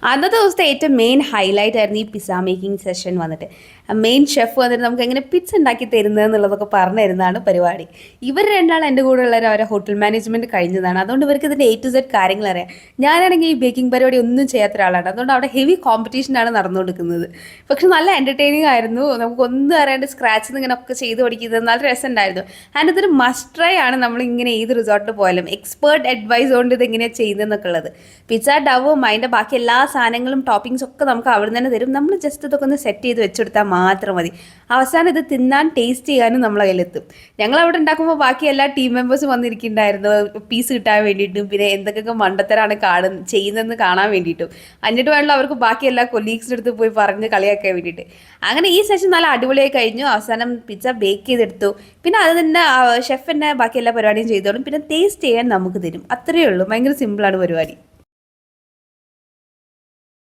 അന്നത്തെ ദിവസത്തെ ഏറ്റവും മെയിൻ ഹൈലൈറ്റ് ആയിരുന്നു ഈ പിസ്സ മേക്കിംഗ് സെഷൻ വന്നിട്ട്. മെയിൻ ഷെഫ് വന്നിട്ട് നമുക്ക് എങ്ങനെ പിസ്സ ഉണ്ടാക്കി തരുന്നത് എന്നുള്ളതൊക്കെ പറഞ്ഞു തരുന്നതാണ് പരിപാടി. ഇവർ രണ്ടാളും എൻ്റെ കൂടെ ഉള്ളവർ അവരെ ഹോട്ടൽ മാനേജ്മെൻറ്റ് കഴിഞ്ഞതാണ്. അതുകൊണ്ട് ഇവർക്ക് ഇതിൻ്റെ A to Z കാര്യങ്ങൾ അറിയാം. ഞാനാണെങ്കിൽ ഈ ബേക്കിംഗ് പരിപാടി ഒന്നും ചെയ്യാത്ത ഒരാളാണ്. അതുകൊണ്ട് അവിടെ ഹെവി കോമ്പറ്റീഷനാണ് നടന്നുകൊടുക്കുന്നത്. പക്ഷെ നല്ല എൻ്റർടൈനിങ് ആയിരുന്നു. നമുക്കൊന്നും അറിയാണ്ട് സ്ക്രാച്ചിൽ നിന്ന് ഇങ്ങനെ ഒക്കെ ചെയ്ത് പഠിക്കുന്നത് നല്ല രസമുണ്ടായിരുന്നു. ആൻഡ് ഇതൊരു മസ്റ്റ് ട്രൈ ആണ്. നമ്മളിങ്ങനെ ഏത് റിസോർട്ടിൽ പോയാലും എക്സ്പേർട്ട് അഡ്വൈസ് കൊണ്ട് ഇതെങ്ങനെയാണ് ചെയ്യുന്നതെന്നൊക്കെ ഉള്ളത്. പിസ്സ ഡവും അതിൻ്റെ ബാക്കി എല്ലാ സാധനങ്ങളും ടോപ്പിങ്സ് ഒക്കെ നമുക്ക് അവിടെ നിന്ന് തന്നെ തരും. നമ്മൾ ജസ്റ്റ് ഇതൊക്കെ ഒന്ന് സെറ്റ് ചെയ്ത് വെച്ചെടുത്താൽ മാത്രം മതി. അവസാനം ഇത് തിന്നാൻ ടേസ്റ്റ് ചെയ്യാനും നമ്മളെ കയ്യിലെത്തും. ഞങ്ങൾ അവിടെ ഉണ്ടാക്കുമ്പോൾ ബാക്കി എല്ലാ ടീം മെമ്പേഴ്സും വന്നിരിക്കുന്നുണ്ടായിരുന്നു പീസ് കിട്ടാൻ വേണ്ടിയിട്ടും പിന്നെ എന്തൊക്കെ മണ്ടത്തരാണ് ചെയ്യുന്നതെന്ന് കാണാൻ വേണ്ടിയിട്ടും. എന്നിട്ട് വേണമല്ലോ അവർക്ക് ബാക്കി എല്ലാ കൊലീഗ്സിൻ്റെ അടുത്ത് പോയി പറഞ്ഞ് കളിയാക്കാൻ വേണ്ടിയിട്ട്. അങ്ങനെ ഈ സെഷൻ നല്ല അടിപൊളിയായി കഴിഞ്ഞു. അവസാനം പിസ്സ ബേക്ക് ചെയ്തെടുത്തു. പിന്നെ അത് തന്നെ ഷെഫ് തന്നെ ബാക്കി എല്ലാ പരിപാടിയും ചെയ്തോളും. പിന്നെ ടേസ്റ്റ് ചെയ്യാൻ നമുക്ക് തരും. അത്രയേ ഉള്ളൂ. ഭയങ്കര സിമ്പിളാണ് പരിപാടി.